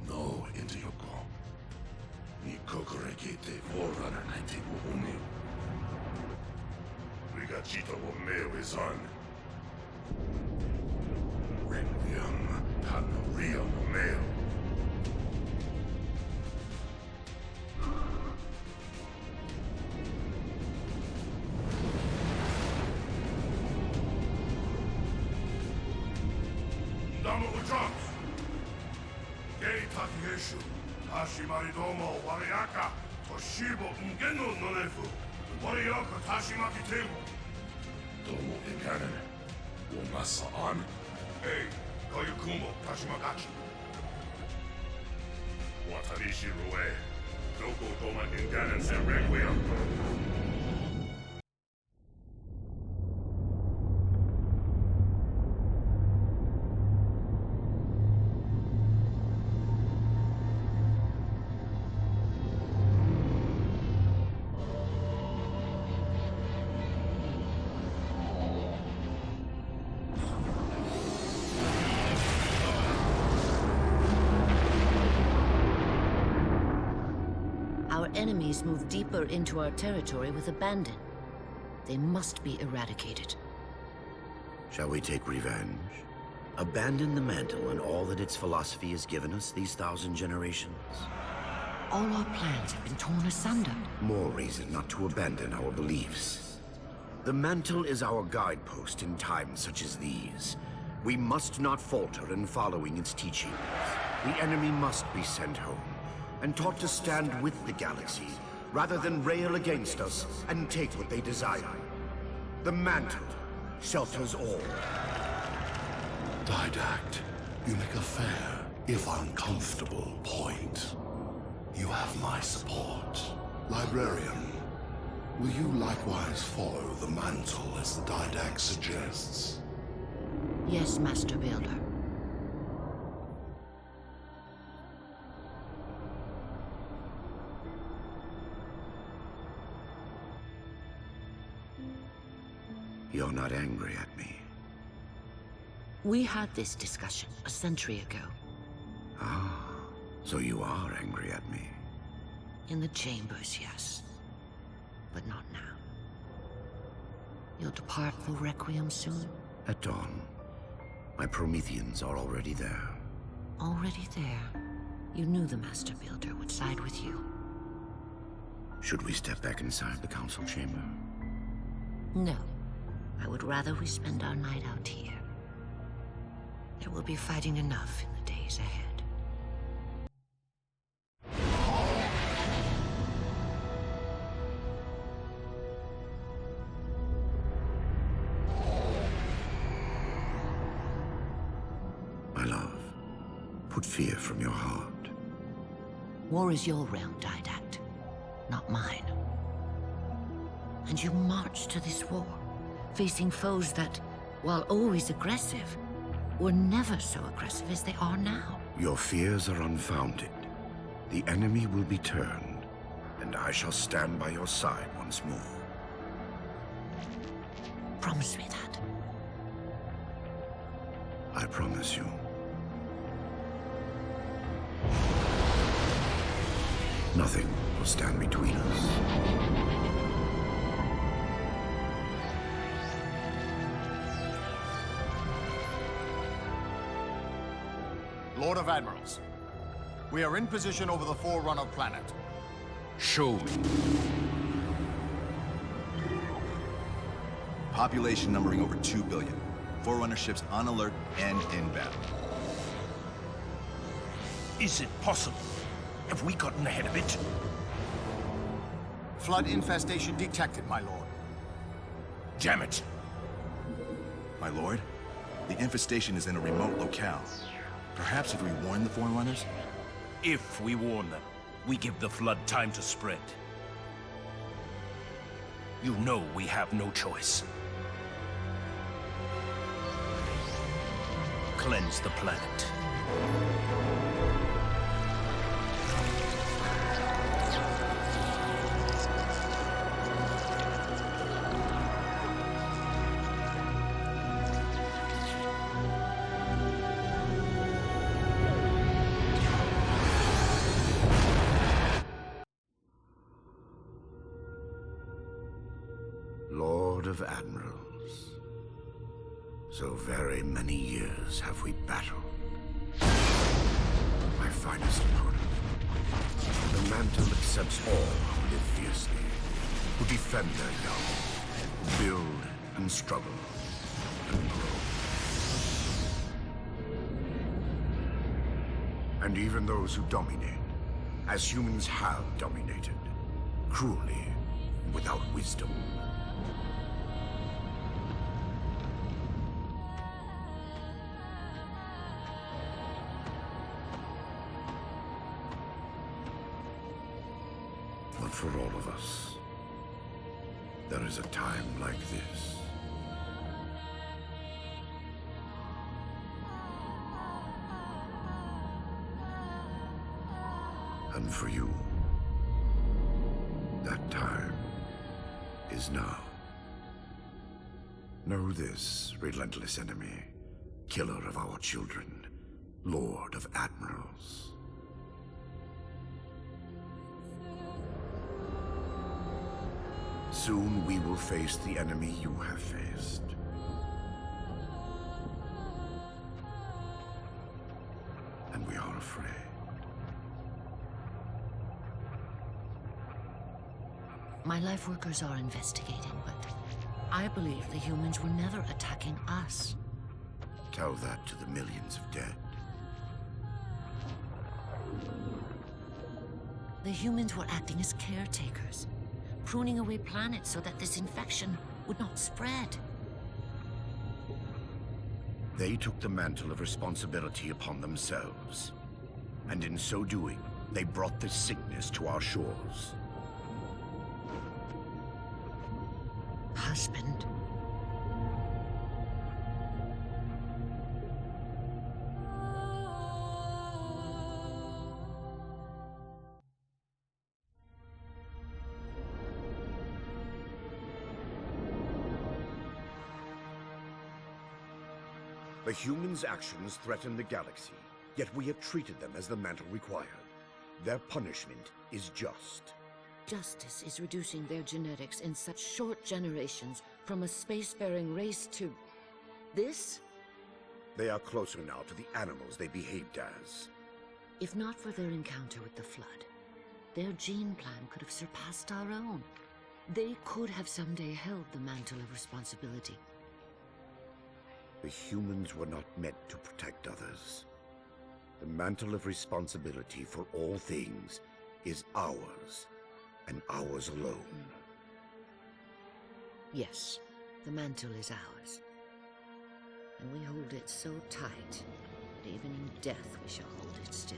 No, Indyoko. Ni kokorekete forerunner naite wo umeu. Rigachito wo meu izan. Requiem hanaria wo meu. Damo Jones. Gei Takieshu. Hashimari domo wariaka. Toshibo ngeno nonefu. Wariyaka tashimaki tebo. Domo ikanen. Womasa on. Hey, Koyukumo Tashimagachi. Watarishi Rue. Doko Doma Inganen Sen Requiem. Our enemies move deeper into our territory with abandon. They must be eradicated. Shall we take revenge? Abandon the mantle and all that its philosophy has given us these 1,000 generations? All our plans have been torn asunder. More reason not to abandon our beliefs. The mantle is our guidepost in times such as these. We must not falter in following its teachings. The enemy must be sent home and taught to stand with the galaxy, rather than rail against us and take what they desire. The mantle shelters all. Didact, you make a fair, if uncomfortable, point. You have my support. Librarian, will you likewise follow the mantle as the Didact suggests? Yes, Master Builder. You're not angry at me. We had this discussion a century ago. Ah, so you are angry at me. In the chambers, yes. But not now. You'll depart for Requiem soon? At dawn. My Prometheans are already there. Already there? You knew the Master Builder would side with you. Should we step back inside the council chamber? No. I would rather we spend our night out here. There will be fighting enough in the days ahead. My love, put fear from your heart. War is your realm, Didact, not mine. And you marched to this war, facing foes that, while always aggressive, were never so aggressive as they are now. Your fears are unfounded. The enemy will be turned, and I shall stand by your side once more. Promise me that. I promise you. Nothing will stand between us. Lord of Admirals, we are in position over the Forerunner planet. Show me. Population numbering over 2 billion. Forerunner ships on alert and inbound. Is it possible? Have we gotten ahead of it? Flood infestation detected, my lord. Damn it! My lord, the infestation is in a remote locale. Perhaps if we warn the Forerunners? If we warn them, we give the flood time to spread. You know we have no choice. Cleanse the planet. So very many years have we battled. My finest opponent. The mantle accepts all who live fiercely, who defend their young, who build and struggle and grow. And even those who dominate, as humans have dominated, cruelly, without wisdom. But for all of us, there is a time like this. And for you, that time is now. Know this, relentless enemy, killer of our children, Lord of Admirals. Soon we will face the enemy you have faced. And we are afraid. My life workers are investigating, but I believe the humans were never attacking us. Tell that to the millions of dead. The humans were acting as caretakers, pruning away planets so that this infection would not spread. They took the mantle of responsibility upon themselves. And in so doing, they brought this sickness to our shores. Husband. The humans' actions threaten the galaxy, yet we have treated them as the mantle required. Their punishment is just. Justice is reducing their genetics in such short generations from a spacefaring race to this? They are closer now to the animals they behaved as. If not for their encounter with the Flood, their gene plan could have surpassed our own. They could have someday held the mantle of responsibility. The humans were not meant to protect others. The mantle of responsibility for all things is ours, and ours alone. Yes, the mantle is ours. And we hold it so tight that even in death we shall hold it still.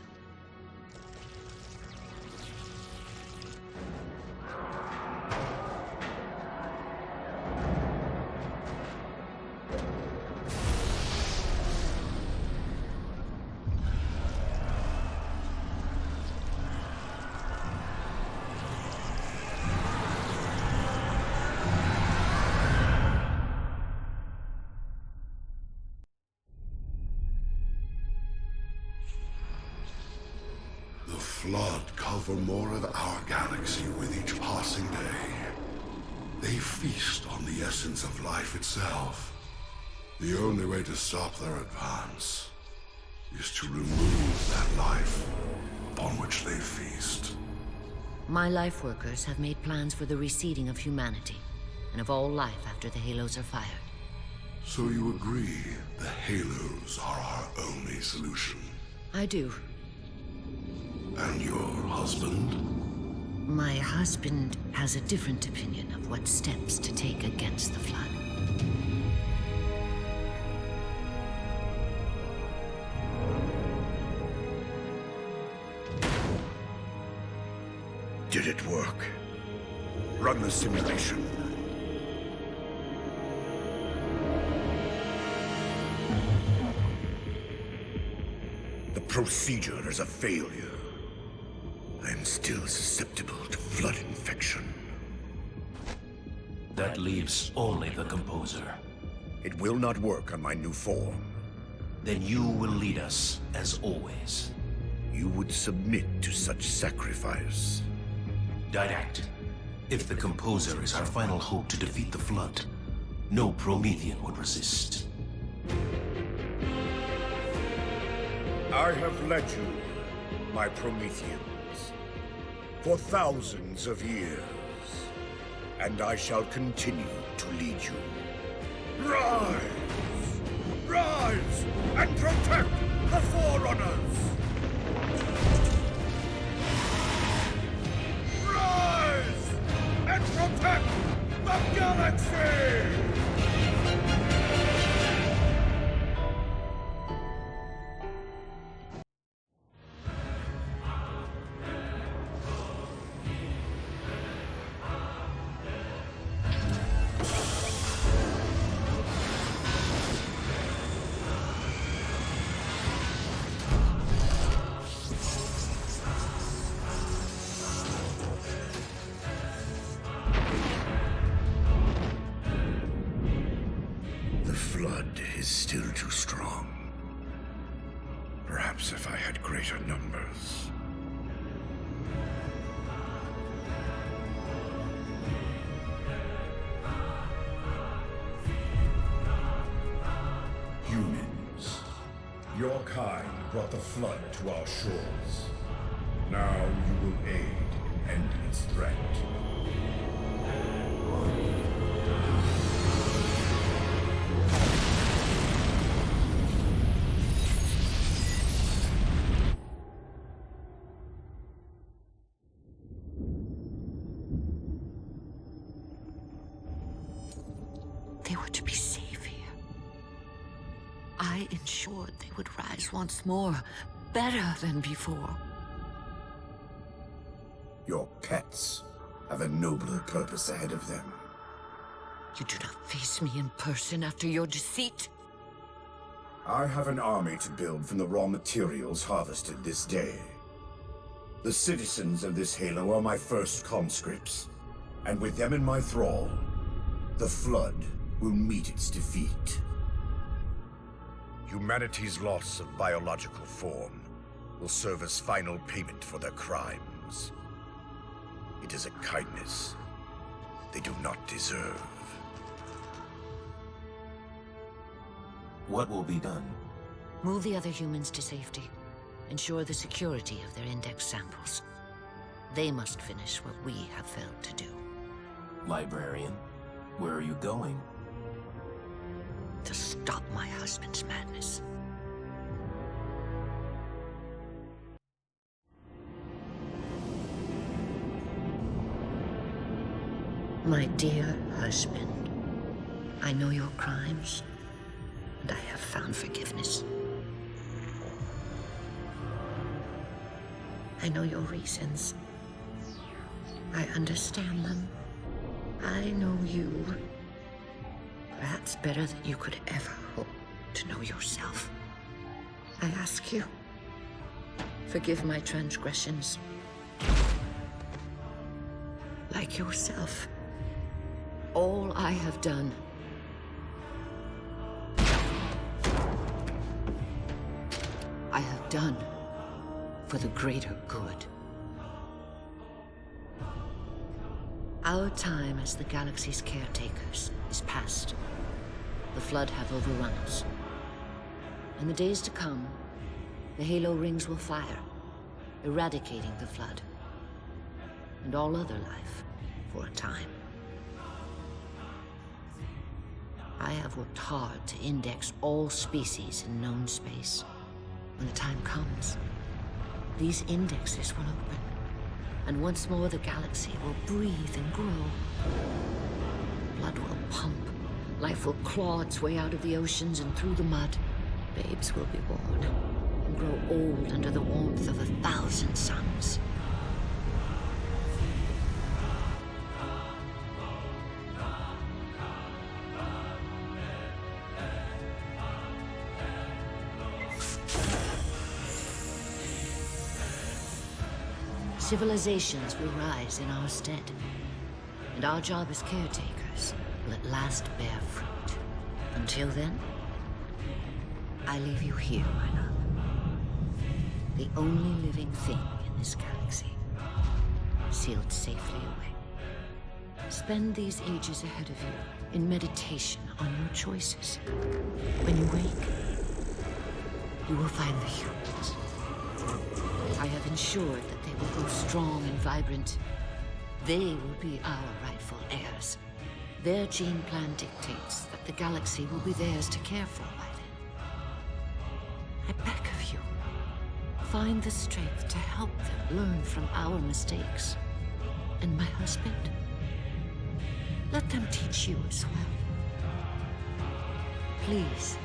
The Flood cover more of our galaxy with each passing day. They feast on the essence of life itself. The only way to stop their advance is to remove that life upon which they feast. My life workers have made plans for the reseeding of humanity, and of all life after the Halos are fired. So you agree the Halos are our only solution? I do. And your husband? My husband has a different opinion of what steps to take against the Flood. Did it work? Run the simulation. The procedure is a failure. I am still susceptible to Flood infection. That leaves only the composer. It will not work on my new form. Then you will lead us, as always. You would submit to such sacrifice. Didactic. If the composer is our final hope to defeat the Flood, no Promethean would resist. I have led you, my Prometheans, for thousands of years, and I shall continue to lead you. Rise! Rise and protect the Forerunners! Rise and protect the galaxy! Still too strong. Perhaps if I had greater numbers. Humans, your kind brought the flood to our shores. Now you will aid in ending its threat. They were to be safe here. I ensured they would rise once more, better than before. Your pets have a nobler purpose ahead of them. You do not face me in person after your deceit. I have an army to build from the raw materials harvested this day. The citizens of this Halo are my first conscripts, and with them in my thrall, the Flood will meet its defeat. Humanity's loss of biological form will serve as final payment for their crimes. It is a kindness they do not deserve. What will be done? Move the other humans to safety. Ensure the security of their index samples. They must finish what we have failed to do. Librarian, where are you going? To stop my husband's madness. My dear husband, I know your crimes, and I have found forgiveness. I know your reasons. I understand them. I know you. Perhaps better than you could ever hope to know yourself. I ask you, forgive my transgressions. Like yourself, all I have done I have done for the greater good. Our time as the galaxy's caretakers is past. The Flood have overrun us. In the days to come, the Halo rings will fire, eradicating the Flood and all other life for a time. I have worked hard to index all species in known space. When the time comes, these indexes will open, and once more the galaxy will breathe and grow. Blood will pump, life will claw its way out of the oceans and through the mud. Babes will be born and grow old under the warmth of 1,000 suns. Civilizations will rise in our stead, and our job as caretakers will at last bear fruit. Until then, I leave you here, my love. The only living thing in this galaxy, sealed safely away. Spend these ages ahead of you in meditation on your choices. When you wake, You will find the humans. I have ensured that they will grow strong and vibrant. They will be our rightful heirs. Their gene plan dictates that the galaxy will be theirs to care for by then. I beg of you, find the strength to help them learn from our mistakes. And my husband, let them teach you as well. Please,